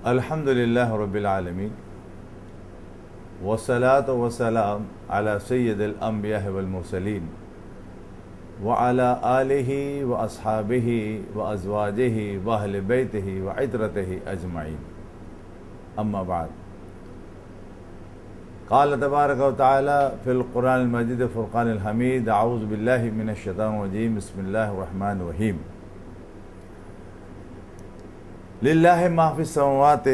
الحمدللہ رب العالمین والصلاة والسلام علی سید الانبیاء والمرسلین وعلی آلہ واصحابہ وازواجہ واہل بیتہ وعترتہ اجمعین، اما بعد۔ قال تبارک و تعالی فی القرآن المجید فرقان الحمید، اعوذ باللہ من الشیطان الرجیم، بسم اللہ الرحمن الرحیم۔ للہ ما فی السماوات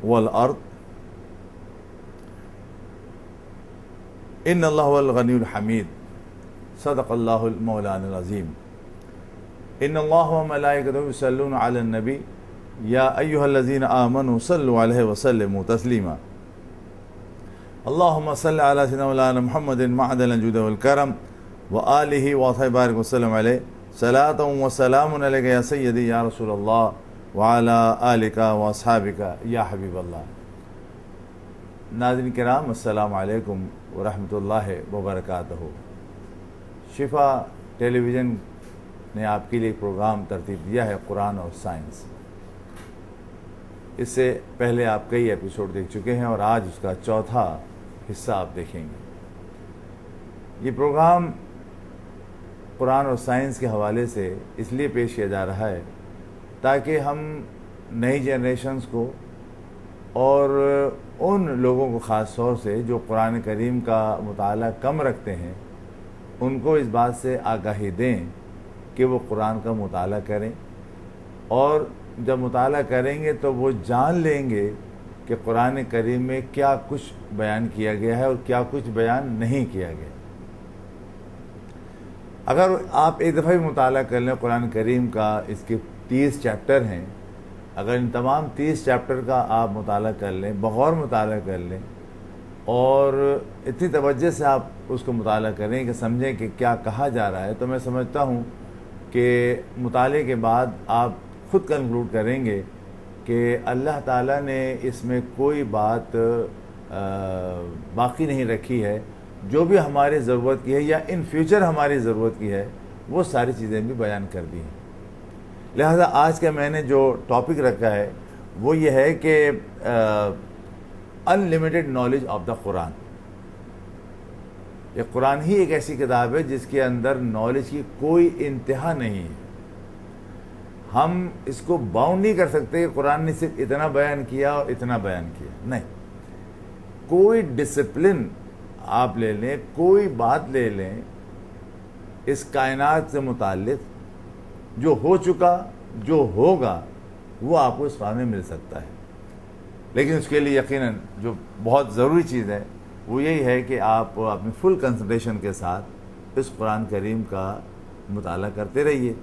والارض ان اللہ هو الغنی الحمید، صدق اللہ المولانا العظیم۔ ان اللہ وملائکتہ یصلون علی النبی یا ایہا الذین آمنوا صلوا علیہ وسلموا تسلیما۔ اللہم صل علی سیدنا مولانا محمد معدن الجود والکرم وآلہ وصحبہ بارک وسلم علیہ، صلاۃ وسلام علیک یا سیدی یا رسول اللہ وعلی آلک واصحابک یا حبیب اللہ۔ ناظرین کرام، السلام علیکم ورحمۃ اللہ وبرکاتہ۔ شفا ٹیلی ویژن نے آپ کے لیے ایک پروگرام ترتیب دیا ہے، قرآن اور سائنس۔ اس سے پہلے آپ کئی ایپیسوڈ دیکھ چکے ہیں اور آج اس کا چوتھا حصہ آپ دیکھیں گے۔ یہ پروگرام قرآن اور سائنس کے حوالے سے اس لیے پیش کیا جا رہا ہے تاکہ ہم نئی جنریشنز کو اور ان لوگوں کو خاص طور سے جو قرآن کریم کا مطالعہ کم رکھتے ہیں ان کو اس بات سے آگاہی دیں کہ وہ قرآن کا مطالعہ کریں، اور جب مطالعہ کریں گے تو وہ جان لیں گے کہ قرآن کریم میں کیا کچھ بیان کیا گیا ہے اور کیا کچھ بیان نہیں کیا گیا۔ اگر آپ ایک دفعہ بھی مطالعہ کر لیں قرآن کریم کا، اس کے 30 چیپٹر ہیں، اگر ان تمام 30 چیپٹر کا آپ مطالعہ کر لیں، بغور مطالعہ کر لیں اور اتنی توجہ سے آپ اس کو مطالعہ کریں کہ سمجھیں کہ کیا کہا جا رہا ہے، تو میں سمجھتا ہوں کہ مطالعے کے بعد آپ خود کنکلوڈ کریں گے کہ اللہ تعالیٰ نے اس میں کوئی بات باقی نہیں رکھی ہے، جو بھی ہماری ضرورت کی ہے یا ان فیوچر ہماری ضرورت کی ہے وہ ساری چیزیں بھی بیان کر دی ہیں۔ لہذا آج کا میں نے جو ٹاپک رکھا ہے وہ یہ ہے کہ انلمیٹڈ نالج آف دا قرآن۔ یہ قرآن ہی ایک ایسی کتاب ہے جس کے اندر نالج کی کوئی انتہا نہیں ہے۔ ہم اس کو باؤنڈ نہیں کر سکتے کہ قرآن نے صرف اتنا بیان کیا اور اتنا بیان کیا، نہیں۔ کوئی ڈسپلن آپ لے لیں، کوئی بات لے لیں اس کائنات سے متعلق، جو ہو چکا، جو ہوگا، وہ آپ کو اس قرآن میں مل سکتا ہے۔ لیکن اس کے لیے یقیناً جو بہت ضروری چیز ہے وہ یہی ہے کہ آپ اپنی فل کنسنٹریشن کے ساتھ اس قرآن کریم کا مطالعہ کرتے رہیے،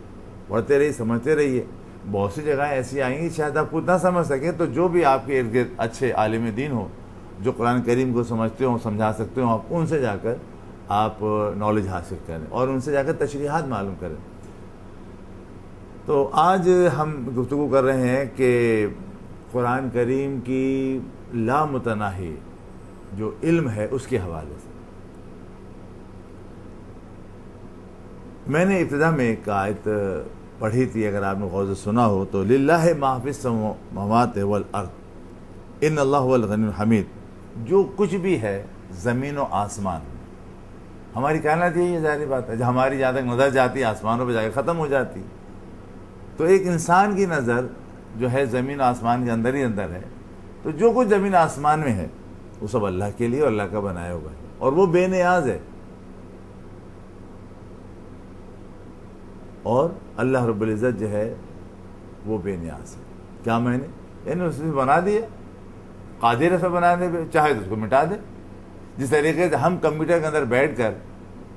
پڑھتے رہیے، سمجھتے رہیے۔ بہت سی جگہیں ایسی آئیں گی شاید آپ خود نہ سمجھ سکیں، تو جو بھی آپ کے ارد گرد اچھے عالم دین ہو جو قرآن کریم کو سمجھتے ہوں، سمجھا سکتے ہوں، آپ ان سے جا کر آپ نالج حاصل کریں اور ان سے جا کر تشریحات معلوم کریں۔ تو آج ہم گفتگو کر رہے ہیں کہ قرآن کریم کی لامتناہی جو علم ہے اس کے حوالے سے۔ میں نے ابتدا میں ایک آیت پڑھی تھی، اگر آپ نے غور سے سنا ہو تو للہ ما فی السماوات والارض ان اللہ هو الغنی الحمید۔ جو کچھ بھی ہے زمین و آسمان، ہماری کائنات یہی ہے، ظاہری بات ہے، جب ہماری جہاں تک نظر جاتی ہے آسمانوں پہ جا کے ختم ہو جاتی، تو ایک انسان کی نظر جو ہے زمین و آسمان کے اندر ہی اندر ہے، تو جو کچھ زمین آسمان میں ہے وہ سب اللہ کے لیے اور اللہ کا بنایا ہوا ہے، اور وہ بے نیاز ہے۔ اور اللہ رب العزت جو ہے وہ بے نیاز ہے۔ کیا میں نے یعنی اس نے بنا دیا، قادر سے بنانے پہ، چاہے تو اس کو مٹا دے۔ جس طریقے سے ہم کمپیوٹر کے اندر بیٹھ کر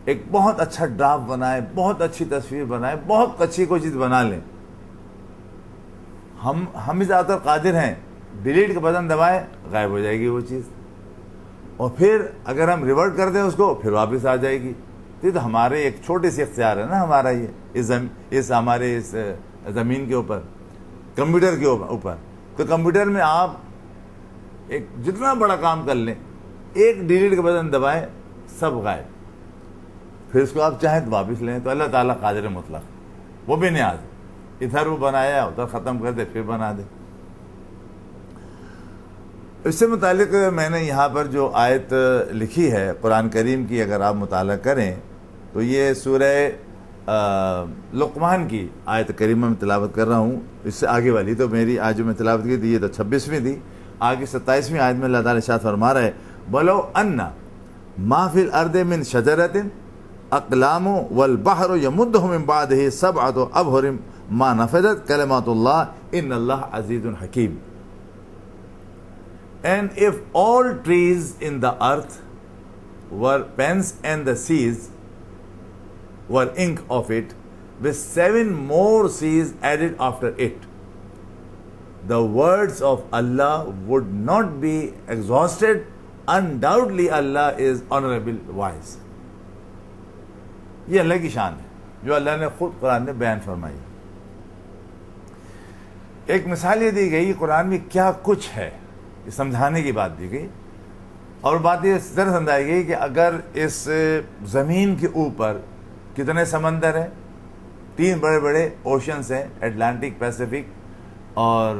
ایک بہت اچھا ڈرافٹ بنائے، بہت اچھی تصویر بنائے، بہت اچھی کوئی چیز بنا لیں، ہم بھی زیادہ تر قادر ہیں، ڈیلیٹ کا بٹن دبائیں غائب ہو جائے گی وہ چیز، اور پھر اگر ہم ریورٹ کر دیں اس کو پھر واپس آ جائے گی۔ تو ہمارے ایک چھوٹی سی اختیار ہے نا ہمارا، یہ اس ہمارے اس زمین کے اوپر، کمپیوٹر کے اوپر۔ تو کمپیوٹر میں آپ ایک جتنا بڑا کام کر لیں، ایک ڈیلیٹ کا بٹن دبائیں سب غائب، پھر اس کو آپ چاہیں تو واپس لیں۔ تو اللہ تعالیٰ قادر مطلق، وہ بے نیاز ہے، ادھر وہ بنایا ادھر ختم کر دے پھر بنا دے۔ اس سے متعلق میں نے یہاں پر جو آیت لکھی ہے قرآن کریم کی، اگر آپ مطالعہ کریں تو یہ سورہ لقمان کی آیت کریمہ میں تلاوت کر رہا ہوں. اس سے آگے والی تو میری آج جو میں تلاوت کی تھی یہ تو 26ویں تھی. آگے 27ویں آیت میں اللہ تعالیٰ ارشاد فرما رہا ہے بلو ان ما فی الارض من شجرۃ اقلام والبحر یمدہ من بعدہ سبعۃ ابحر ما نفذت کلمات اللہ ان اللہ عزیز حکیم. And if all trees in the earth were pens and the seas were ink of it, with 7 more seas added after it, the words of Allah would not be exhausted. Undoubtedly Allah is honorable wise. یہ اللہ کی شان ہے جو اللہ نے خود قرآن میں بیان فرمائی. ایک مثال یہ دی گئی قرآن میں کیا کچھ ہے، یہ سمجھانے کی بات دی گئی، اور بات یہ اس طرح سمجھائی گئی کہ اگر اس زمین کے اوپر کتنے سمندر ہیں، 3 بڑے بڑے اوشنز ہیں، اٹلانٹک، پیسیفک اور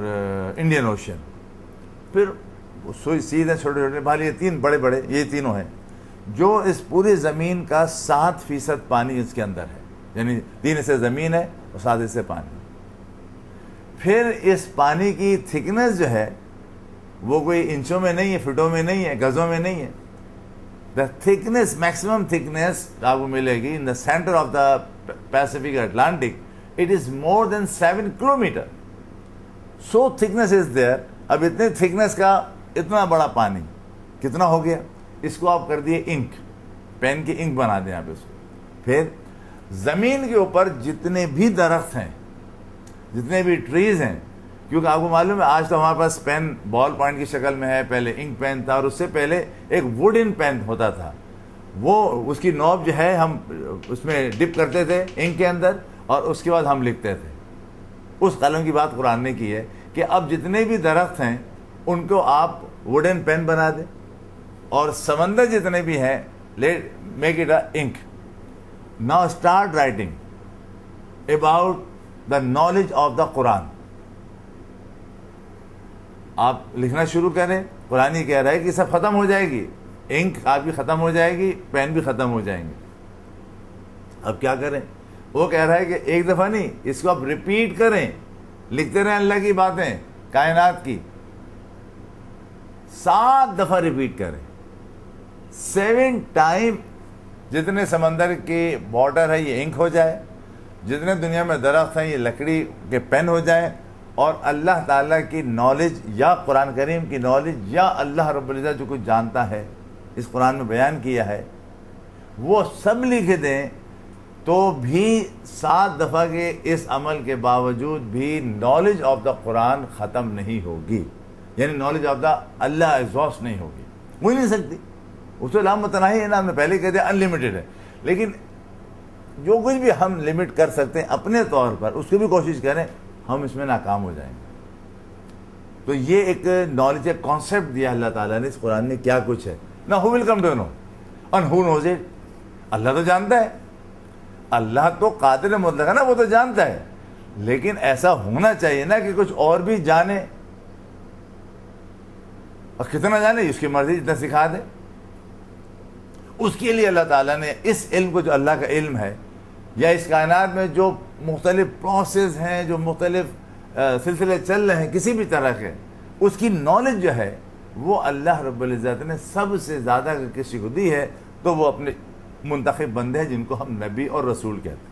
انڈین اوشن، پھر سیز ہیں چھوٹے چھوٹے، بھالی یہ 3 بڑے بڑے، یہ تینوں ہیں جو اس پوری زمین کا 7% پانی اس کے اندر ہے، یعنی 3 حصے زمین ہے اور 7 حصے پانی. پھر اس پانی کی تھکنس جو ہے وہ کوئی انچوں میں نہیں ہے، فٹوں میں نہیں ہے، گزوں میں نہیں ہے. دا تھکنس، میکسیمم تھکنس آپ کو ملے گی in the centre of the Pacific Atlantic, it is more than 7 kilometre. So thickness is there. اب اتنے تھکنس کا اتنا بڑا پانی کتنا ہو گیا، اس کو آپ کر دیے انک، پین کی انک بنا دیں آپ اس کو. پھر زمین کے اوپر جتنے بھی درخت ہیں، جتنے بھی ٹریز ہیں، کیونکہ آپ کو معلوم ہے آج تو ہمارے پاس پین بال پوائنٹ کی شکل میں ہے، پہلے انک پین تھا، اور اس سے پہلے ایک ووڈن پین ہوتا تھا، وہ اس کی نوب جو ہے ہم اس میں ڈپ کرتے تھے انک کے اندر اور اس کے بعد ہم لکھتے تھے. اس قلم کی بات قرآن نے کی ہے کہ اب جتنے بھی درخت ہیں ان کو آپ ووڈن پین بنا دیں، اور سمندر جتنے بھی ہیں make it a ink. Now start writing about the knowledge of the Quran. آپ لکھنا شروع کریں. قرآن ہی کہہ رہا ہے کہ سب ختم ہو جائے گی، انک آپ کی ختم ہو جائے گی، پین بھی ختم ہو جائیں گے. اب کیا کریں؟ وہ کہہ رہا ہے کہ ایک دفعہ نہیں، اس کو آپ ریپیٹ کریں، لکھتے رہیں اللہ کی باتیں کائنات کی، 7 دفعہ ریپیٹ کریں، 7 ٹائم. جتنے سمندر کی واٹر ہے یہ انک ہو جائے، جتنے دنیا میں درخت ہیں یہ لکڑی کے پین ہو جائیں، اور اللہ تعالیٰ کی نالج یا قرآن کریم کی نالج یا اللہ رب العزت جو کچھ جانتا ہے اس قرآن میں بیان کیا ہے وہ سب لکھ دیں، تو بھی 7 دفعہ کے اس عمل کے باوجود بھی نالج آف دا قرآن ختم نہیں ہوگی. یعنی knowledge of the Allah exhaust نہیں ہوگی، ہو ہی نہیں سکتی. اس تو لام متناہی ہے نا، ہم نے پہلے کہہ دیا انلمیٹڈ ہے. لیکن جو کچھ بھی ہم لمٹ کر سکتے ہیں اپنے طور پر اس کی بھی کوشش کریں، ہم اس میں ناکام ہو جائیں گے. تو یہ ایک نالج، ایک کانسیپٹ دیا اللہ تعالیٰ نے اس قرآن میں کیا کچھ ہے. نا who will come to know and who knows it. اللہ تو جانتا ہے، اللہ تو قادر مطلق ہے نا، وہ تو جانتا ہے. لیکن ایسا ہونا چاہیے نا کہ کچھ اور بھی جانے، اور کتنا جانے اس کی مرضی، جتنا سکھا دے. اس کے لیے اللہ تعالیٰ نے اس علم کو، جو اللہ کا علم ہے، یا اس کائنات میں جو مختلف پروسیس ہیں، جو مختلف سلسلے چل رہے ہیں کسی بھی طرح کے، اس کی نالج جو ہے وہ اللہ رب العزت نے سب سے زیادہ اگر کسی کو دی ہے تو وہ اپنے منتخب بندے ہیں جن کو ہم نبی اور رسول کہتے ہیں.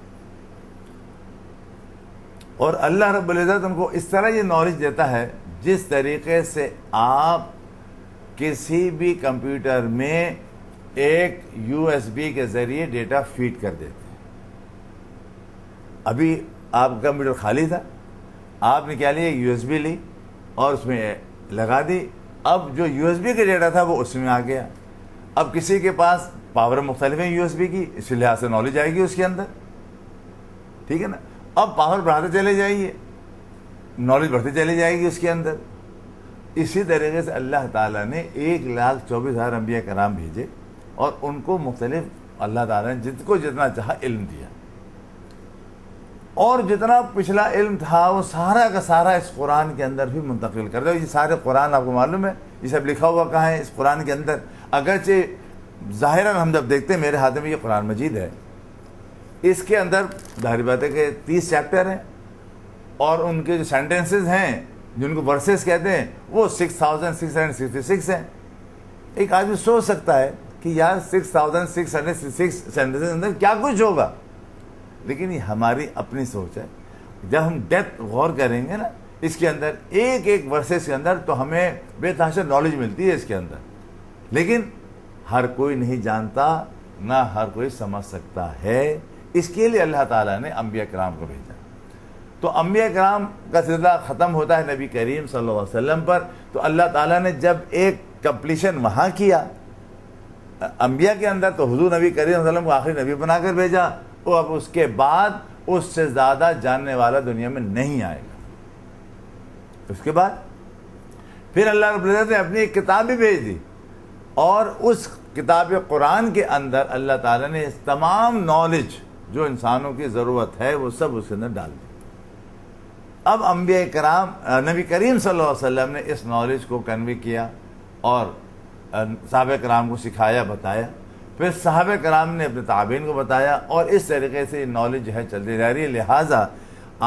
اور اللہ رب العزت ان کو اس طرح یہ نالج دیتا ہے جس طریقے سے آپ کسی بھی کمپیوٹر میں ایک USB کے ذریعے ڈیٹا فیڈ کر دیتے ہیں. ابھی آپ کا کمپیوٹر خالی تھا، آپ نے کیا لیا، USB لی اور اس میں لگا دی. اب جو USB کا ڈیٹا تھا وہ اس میں آ گیا. اب کسی کے پاس پاور مختلف ہے USB کی، اس لحاظ سے نالج آئے گی اس کے اندر، ٹھیک ہے نا. اب پاور بڑھاتے چلے جائیے، نالج بڑھتی چلی جائے گی اس کے اندر. اسی طریقے سے اللہ تعالیٰ نے 1,24,000 انبیاء کرام بھیجے اور ان کو مختلف اللہ تعالیٰ نے جن کو جتنا چاہا علم دیا، اور جتنا پچھلا علم تھا وہ سارا کا سارا اس قرآن کے اندر بھی منتقل کر دیا. یہ سارے قرآن آپ کو معلوم ہے یہ سب لکھا ہوا کہاں ہے اس قرآن کے اندر؟ اگرچہ ظاہراً ہم جب دیکھتے ہیں میرے ہاتھ میں یہ قرآن مجید ہے، اس کے اندر ظاہر بات ہے کہ 30 چیپٹر ہیں، اور ان کے جو سینٹنسز ہیں جن کو ورسز کہتے ہیں وہ 6666 ہیں۔ ایک آدمی سوچ سکتا ہے کہ یار 6666 سینٹنسز اندر کیا کچھ ہوگا، لیکن یہ ہماری اپنی سوچ ہے۔ جب ہم ڈیپتھ غور کریں گے نا اس کے اندر، ایک ایک ورسز کے اندر، تو ہمیں بے تحاشا نالج ملتی ہے اس کے اندر، لیکن ہر کوئی نہیں جانتا، نہ ہر کوئی سمجھ سکتا ہے۔ اس کے لیے اللہ تعالیٰ نے انبیاء کرام کو بھیجا۔ تو انبیاء کرام کا سلسلہ ختم ہوتا ہے نبی کریم صلی اللہ علیہ وسلم پر، تو اللہ تعالیٰ نے جب ایک کمپلیشن وہاں کیا انبیاء کے اندر، تو حضور نبی کریم صلی اللہ علیہ وسلم کو آخری نبی بنا کر بھیجا، اور اب اس کے بعد اس سے زیادہ جاننے والا دنیا میں نہیں آئے گا۔ اس کے بعد پھر اللہ رب العزت نے اپنی ایک کتاب بھی بھیج دی، اور اس کتاب قرآن کے اندر اللہ تعالیٰ نے اس تمام نالج جو انسانوں کی ضرورت ہے وہ سب اس کے اندر ڈال دی۔ اب انبیاء کرام، نبی کریم صلی اللہ علیہ وسلم نے اس نالج کو کنوے کیا اور صحابہ کرام کو سکھایا، بتایا، پھر صحابہ کرام نے اپنے تابعین کو بتایا، اور اس طریقے سے نالج جو ہے چلتی جا رہی ہے۔ لہٰذا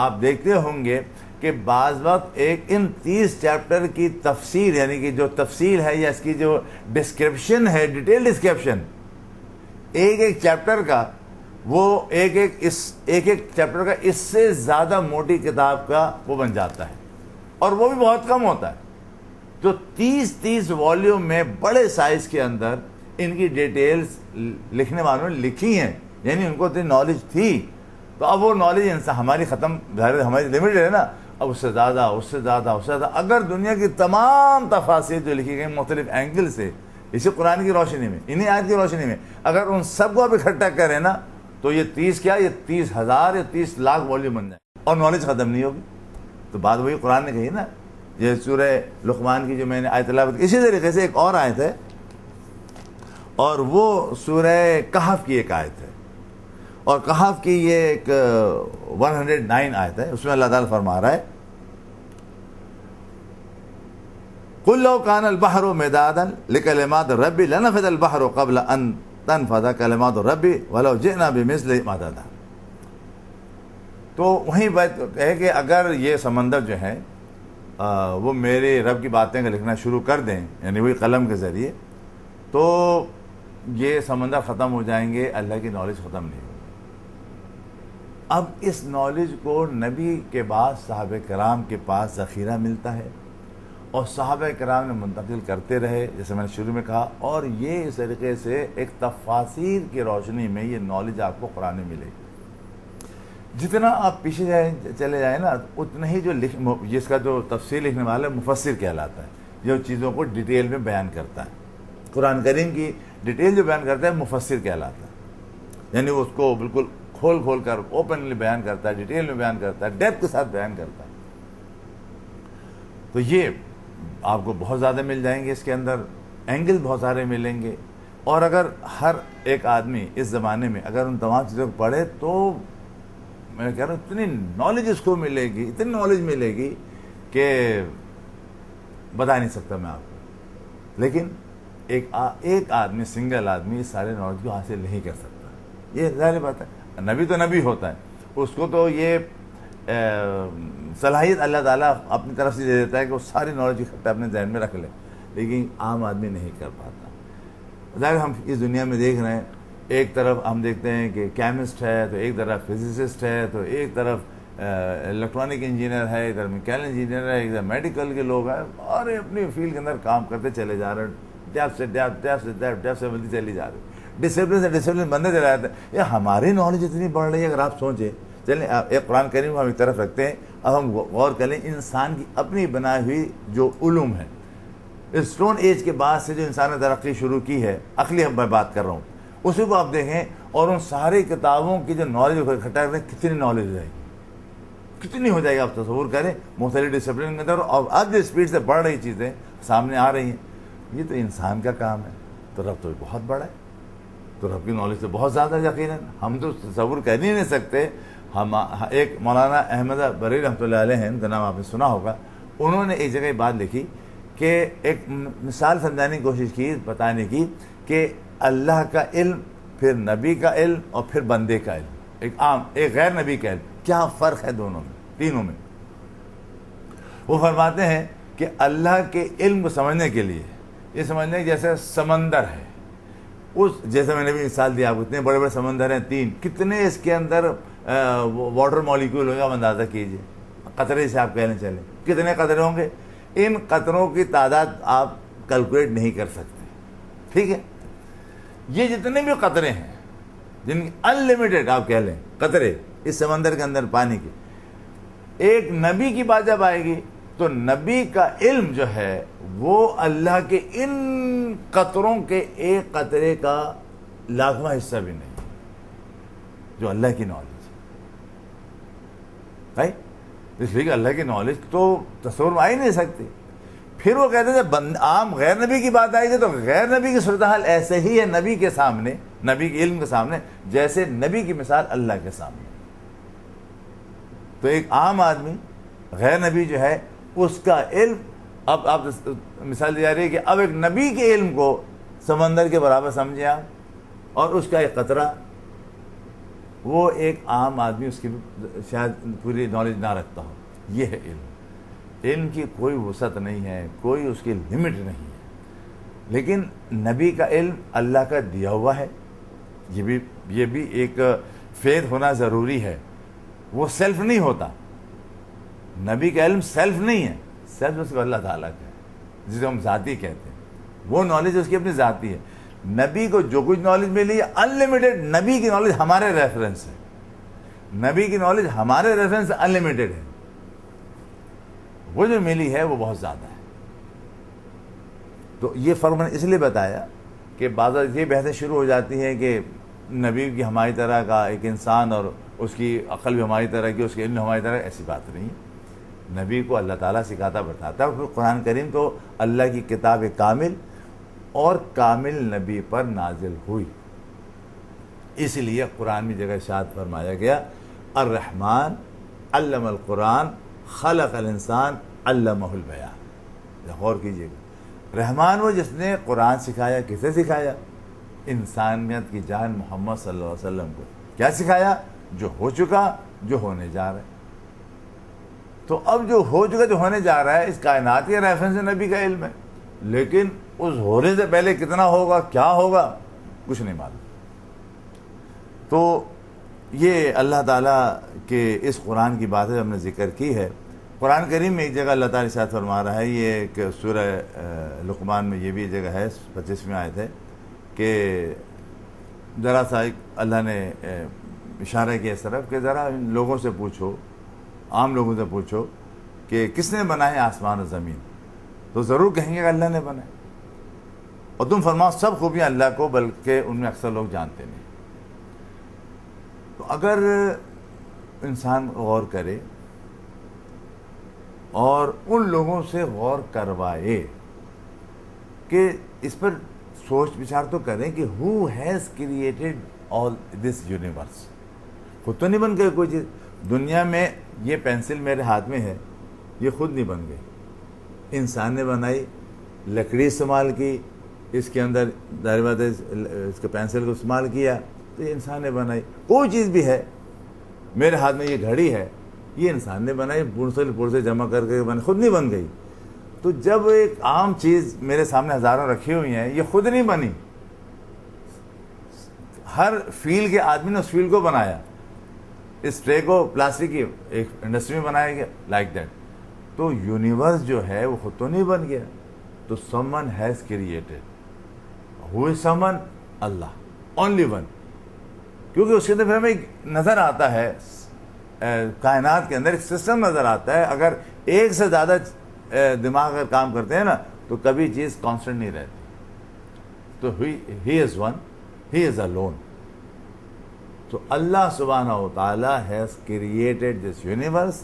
آپ دیکھتے ہوں گے کہ بعض وقت ان 30 چیپٹر کی تفسیر، یعنی کہ جو تفصیل ہے یا اس کی جو ڈسکرپشن ہے، ڈیٹیل ڈسکرپشن ایک ایک چیپٹر کا، وہ ایک ایک چیپٹر کا اس سے زیادہ موٹی کتاب کا وہ بن جاتا ہے، اور وہ بھی بہت کم ہوتا ہے۔ تو 30 والیوم میں بڑے سائز کے اندر ان کی ڈیٹیلز لکھنے والوں نے لکھی ہیں، یعنی ان کو اتنی نالج تھی، تو اب وہ نالج ہماری ختم، ہماری لمیٹڈ ہے نا، اب اس سے زیادہ، اس سے زیادہ، اس سے زیادہ۔ اگر دنیا کی تمام تفاسیر جو لکھی گئی مختلف اینگل سے اسی قرآن کی روشنی میں، انہی آیت کی روشنی میں، اگر ان سب کو اب اکٹھا کریں نا، تو یہ 30,000 یا 30 لاکھ والیوم بن جائیں، اور نالج ختم نہیں ہوگی۔ تو بات وہی قرآن نے کہی نا، یہ سورہ لقمان کی جو میں نے آیت تلاوت کی، اسی طریقے سے ایک اور آیت ہے، اور وہ سورہ کہف کی ایک آیت ہے، اور کہف کی یہ ایک 109 آیت ہے۔ اس میں اللہ تعالیٰ فرما رہا ہے، قُلْ لَوْ كَانَ الْبَحْرُ مِدَادًا لِكَلِمَاتِ رَبِّي لَنَفِدَ الْبَحْرُ قَبْلَ أَن تَنْفَدَ كَلِمَاتُ رَبِّي وَلَوْ جِئْنَا بِمِثْلِهِ مَدَدًا۔ تو وہیں بات ہے کہ اگر یہ سمندر جو ہے وہ میرے رب کی باتیں کا لکھنا شروع کر دیں، یعنی وہی قلم کے ذریعے، تو یہ سمندر ختم ہو جائیں گے، اللہ کی نالج ختم نہیں ہوگی۔ اب اس نالج کو نبی کے بعد صحابہ کرام کے پاس ذخیرہ ملتا ہے، اور صحابہ کرام نے منتقل کرتے رہے، جیسے میں نے شروع میں کہا، اور یہ اس طریقے سے ایک تفاسیر کی روشنی میں یہ نالج آپ کو قرآن میں ملے گی۔ جتنا آپ پیچھے چلے جائیں نا، اتنا ہی جس کا جو تفسیر لکھنے والا مفسر کہلاتا ہے، جو چیزوں کو ڈیٹیل میں بیان کرتا ہے۔ قرآن کریم کی ڈیٹیل جو بیان کرتا ہے مفسر کہلاتا ہے، یعنی اس کو بالکل کھول کر اوپنلی بیان کرتا ہے، ڈیٹیل میں بیان کرتا ہے، ڈیپتھ کے ساتھ بیان کرتا ہے۔ تو یہ آپ کو بہت زیادہ مل جائیں گے، اس کے اندر اینگل بہت سارے ملیں گے، اور اگر ہر ایک آدمی اس زمانے میں اگر ان تمام چیزوں کو پڑھے تو میں کہہ رہا ہوں اتنی نالج اس کو ملے گی، اتنی نالج ملے گی کہ بتا نہیں سکتا میں آپ کو۔ لیکن ایک آدمی، سنگل آدمی اس سارے نالج کو حاصل نہیں کر سکتا، یہ ظاہر بات ہے۔ نبی تو نبی ہوتا ہے، اس کو تو یہ صلاحیت اللہ تعالیٰ اپنی طرف سے دے دیتا ہے کہ وہ ساری نالج اکٹھا اپنے ذہن میں رکھ لے، لیکن عام آدمی نہیں کر پاتا۔ ظاہر ہم اس دنیا میں دیکھ رہے ہیں، ایک طرف ہم دیکھتے ہیں کہ کیمسٹ ہے، تو ایک طرف فزسسٹ ہے، تو ایک طرف الیکٹرانک انجینئر ہے، ادھر میکینیکل انجینئر ہے، ادھر میڈیکل کے لوگ ہیں، اور اپنی فیلڈ کے اندر کام کرتے چلے جا رہے ہیں، ڈیپتھ سے بنتی چلی جا رہی ہے، ڈسپلن سے ڈسپلن بنتے چلے جاتے ہیں۔ یہ ہماری نالج اتنی بڑھ رہی ہے، اگر آپ سوچیں، چلیں ایک قرآن کریم کو ہم ایک طرف رکھتے ہیں، اب ہم غور کریں انسان کی اپنی بنائی ہوئی جو علوم ہے، اسٹون ایج کے بعد سے جو انسان نے ترقی شروع کی ہے، عقلی میں بات کر رہا ہوں، اسی کو آپ دیکھیں، اور ان ساری کتابوں کی جو نالج اکٹھا کریں، کتنی نالج ہو جائے گی، کتنی ہو جائے گی، آپ تصور کریں مختلف ڈسپلن کے اندر، اور اب جو اسپیڈ سے بڑھ رہی چیزیں سامنے آ رہی ہیں، یہ تو انسان کا کام ہے، تو رب تو بہت بڑا ہے، تو رب کی نالج تو بہت زیادہ یقیناً ہم تو تصور کر ہی نہیں سکتے۔ ہم ایک مولانا احمد بریلوی رحمۃ اللہ علیہ ہیں، ان کا نام آپ نے سنا ہوگا، انہوں نے ایک جگہ بات لکھی کہ ایک مثال سمجھانے کی کوشش کی، بتانے کی کہ اللہ کا علم، پھر نبی کا علم، اور پھر بندے کا علم، ایک غیر نبی کا علم، کیا فرق ہے دونوں میں، تینوں میں؟ وہ فرماتے ہیں کہ اللہ کے علم کو سمجھنے کے لیے یہ سمجھنے کہ جیسے سمندر ہے، جیسے میں نے بھی مثال دیا آپ کو، اتنے بڑے بڑے سمندر ہیں 3، کتنے اس کے اندر واٹر مالیکول ہوگا، آپ اندازہ کیجئے، قطرے سے آپ کہنے چلیں کتنے قطرے ہوں گے، ان قطروں کی تعداد آپ کیلکولیٹ نہیں کر سکتے، ٹھیک ہے؟ یہ جتنے بھی قطرے ہیں، جن کی انلمیٹڈ آپ کہہ لیں قطرے اس سمندر کے اندر پانی کے، ایک نبی کی بات جب آئے گی تو نبی کا علم جو ہے وہ اللہ کے ان قطروں کے ایک قطرے کا لاکھواں حصہ بھی نہیں، جو اللہ کی نالج ہے، اس لیے کہ اللہ کی نالج تو تصور میں آ ہی نہیں سکتی۔ پھر وہ کہتے تھے عام غیر نبی کی بات آئی تھی تو غیر نبی کی صورتحال ایسے ہی ہے نبی کے سامنے، نبی کے علم کے سامنے، جیسے نبی کی مثال اللہ کے سامنے۔ تو ایک عام آدمی غیر نبی جو ہے اس کا علم، اب آپ مثال دی جا رہی ہے کہ اب ایک نبی کے علم کو سمندر کے برابر سمجھیں آپ، اور اس کا ایک قطرہ، وہ ایک عام آدمی اس کی شاید پوری نالج نہ رکھتا ہو۔ یہ ہے علم، علم کی کوئی وسعت نہیں ہے، کوئی اس کی لمٹ نہیں ہے، لیکن نبی کا علم اللہ کا دیا ہوا ہے، یہ بھی ایک فیض ہونا ضروری ہے، وہ سیلف نہیں ہوتا، نبی کا علم سیلف نہیں ہے، سیلف اس کو اللہ تعالیٰ کا ہے، جسے ہم ذاتی کہتے ہیں، وہ نالج اس کی اپنی ذاتی ہے۔ نبی کو جو کچھ نالج ملی ہے انلمیٹڈ، نبی کی نالج ہمارے ریفرنس ہے، نبی کی نالج ہمارے ریفرنس سے انلمیٹڈ ہے، وہ جو ملی ہے وہ بہت زیادہ ہے۔ تو یہ فرق میں نے اس لیے بتایا کہ بعض یہ بحثیں شروع ہو جاتی ہیں کہ نبی کی ہماری طرح کا ایک انسان اور اس کی عقل بھی ہماری طرح کی، اس کے علم ہماری طرح، ایسی بات نہیں ہے۔ نبی کو اللہ تعالیٰ سکھاتا بتاتا ہے، قرآن کریم تو اللہ کی کتاب کامل اور کامل نبی پر نازل ہوئی، اس لیے قرآن میں جگہ ارشاد فرمایا گیا الرحمن علم القرآن خلق الانسان علمہ البیان۔ غور کیجیے گا، رحمان وہ جس نے قرآن سکھایا، کسے سکھایا؟ انسانیت کی جان محمد صلی اللہ علیہ وسلم کو۔ کیا سکھایا؟ جو ہو چکا، جو ہونے جا رہا ہے۔ تو اب جو ہو چکا، جو ہونے جا رہا ہے، اس کائنات کے ریفرنس سے نبی کا علم ہے، لیکن اس ہونے سے پہلے کتنا ہوگا، کیا ہوگا، کچھ نہیں معلوم۔ تو یہ اللہ تعالیٰ کے اس قرآن کی بات ہے ہم نے ذکر کی ہے۔ قرآن کریم میں ایک جگہ اللہ تعالیٰ ارشاد فرما رہا ہے، یہ ایک سورہ لقمان میں یہ بھی جگہ ہے، 25ویں آیت ہے، کہ ذرا سا اللہ نے اشارہ کیا اس طرف کہ ذرا ان لوگوں سے پوچھو، عام لوگوں سے پوچھو کہ کس نے بنائے آسمان و زمین، تو ضرور کہیں گے کہ اللہ نے بنائے، اور تم فرماؤ سب خوبیاں اللہ کو، بلکہ ان میں اکثر لوگ جانتے نہیں۔ تو اگر انسان غور کرے اور ان لوگوں سے غور کروائے کہ اس پر سوچ بچار تو کریں کہ who has created all this universe، خود تو نہیں بن گئی کوئی چیز دنیا میں۔ یہ پینسل میرے ہاتھ میں ہے، یہ خود نہیں بن گئی، انسان نے بنائی، لکڑی استعمال کی، اس کے اندر ظاہر بات ہے اس کے پینسل کو استعمال کیا، تو یہ انسان نے بنائی۔ کوئی چیز بھی ہے، میرے ہاتھ میں یہ گھڑی ہے، یہ انسان نے بنائی، پرسے جمع کر کے بن، خود نہیں بن گئی۔ تو جب ایک عام چیز میرے سامنے ہزاروں رکھی ہوئی ہیں، یہ خود نہیں بنی، ہر فیلڈ کے آدمی نے اس فیلڈ کو بنایا، اس ٹرے کو پلاسٹک کی ایک انڈسٹری میں بنایا گیا، لائک دیٹ۔ تو یونیورس جو ہے وہ خود تو نہیں بن گیا، تو someone has created۔ who is someone؟ Allah, only one۔ کیونکہ اس کے اندر پھر ہمیں نظر آتا ہے، کائنات کے اندر ایک سسٹم نظر آتا ہے، اگر ایک سے زیادہ دماغ اگر کام کرتے ہیں نا تو کبھی چیز کانسٹنٹ نہیں رہتی۔ تو he is one، he is alone۔ تو اللہ سبحانہ و تعالی has created this universe،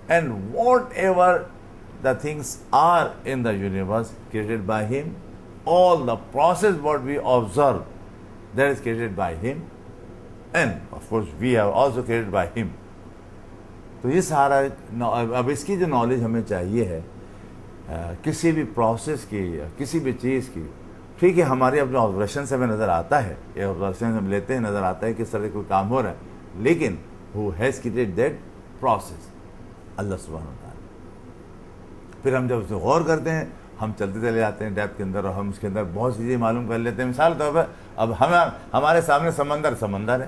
and whatever the things are in the universe created by him, all the process what we observe that is created by him, and of course we are also created by him۔ تو یہ سارا اب اس کی جو knowledge ہمیں چاہیے ہے کسی بھی پروسیس کی یا کسی بھی چیز کی، ٹھیک ہے ہماری اپنے آبزرویشن سے ہمیں نظر آتا ہے، یہ آبزرویشن سے ہم لیتے ہیں، نظر آتا ہے کہ اس طرح کوئی کام ہو رہا ہے، لیکن who has created that process اللہ سبحانہ وتعالی۔ پھر ہم جب اس میں غور کرتے ہیں، ہم چلتے چلے جاتے ہیں ڈیپتھ کے اندر، اور ہم اس کے اندر بہت سی چیزیں معلوم کر لیتے ہیں۔ مثال کے طور پر اب ہمارے سامنے سمندر ہے،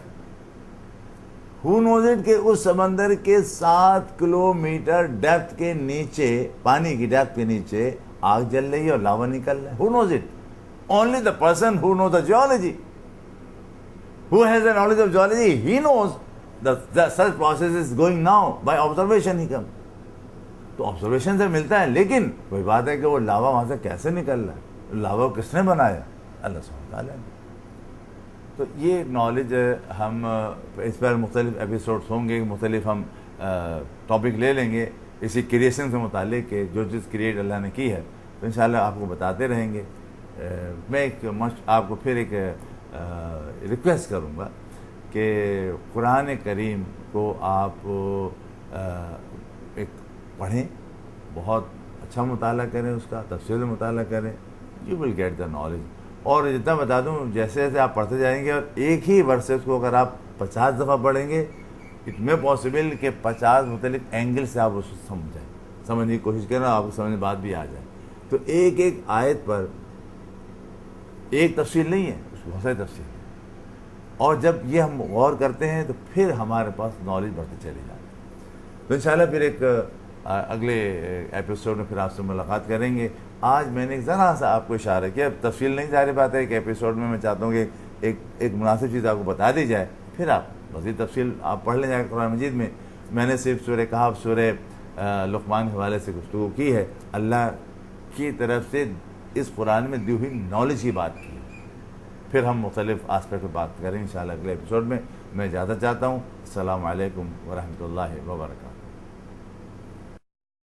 who knows it کہ اس سمندر کے 7 کلومیٹر ڈیپتھ کے نیچے، پانی کی ڈیپتھ کے نیچے آگ جل رہی ہے اور لاوا نکل رہا ہے۔ who knows it؟ only the person who knows the geology, who has the knowledge of geology, he knows the such process is going now by observation he comes۔ تو آبزرویشن سے ملتا ہے، لیکن وہی بات ہے کہ وہ لاوا وہاں سے کیسے نکل رہا ہے، لاوا کس نے بنایا؟ اللہ سبحانہ وتعالیٰ نے۔ تو یہ نالج ہم اس پر مختلف ایپیسوڈس ہوں گے، مختلف ہم ٹاپک لے لیں گے اسی کریشن سے متعلق کہ جو چیز کریٹ اللہ نے کی ہے، تو انشاءاللہ آپ کو بتاتے رہیں گے۔ میں آپ کو پھر ایک ریکویسٹ کروں گا کہ قرآن کریم کو آپ ایک پڑھیں، بہت اچھا مطالعہ کریں، اس کا تفصیل مطالعہ کریں، you will get the knowledge. اور جتنا بتا دوں، جیسے جیسے آپ پڑھتے جائیں گے اور ایک ہی ورسز کو اگر آپ 50 دفعہ پڑھیں گے، اٹ میں پاسبل کہ 50 مختلف اینگل سے آپ اس کو سمجھنے کی کوشش کریں، آپ کو سمجھ بات بھی آ جائے۔ تو ایک ایک آیت پر ایک تفصیل نہیں ہے، اس کو بہت ساری تفصیل ہے، اور جب یہ ہم غور کرتے ہیں تو پھر ہمارے پاس نالج بڑھتی چلی جاتی ہے۔ تو انشاءاللہ پھر ایک اگلے ایپیسوڈ میں پھر آپ سے ملاقات کریں گے۔ آج میں نے ذرا سا آپ کو اشارہ کیا، تفصیل نہیں، ظاہر بات ہے کہ ایپیسوڈ میں چاہتا ہوں کہ ایک مناسب چیز آپ کو بتا دی جائے، پھر آپ مزید تفصیل آپ پڑھ لیں جائے قرآن مجید میں۔ میں نے صرف سورہ کہف، سورہ لقمان کے حوالے سے گفتگو کی ہے، اللہ کی طرف سے اس قرآن میں دی ہوئی نالج کی بات کی ہے۔ پھر ہم مختلف آسپیکٹ پہ بات کریں انشاءاللہ اگلے ایپیسوڈ میں۔ میں اجازت چاہتا ہوں۔ السلام علیکم ورحمۃ اللہ وبرکاتہ۔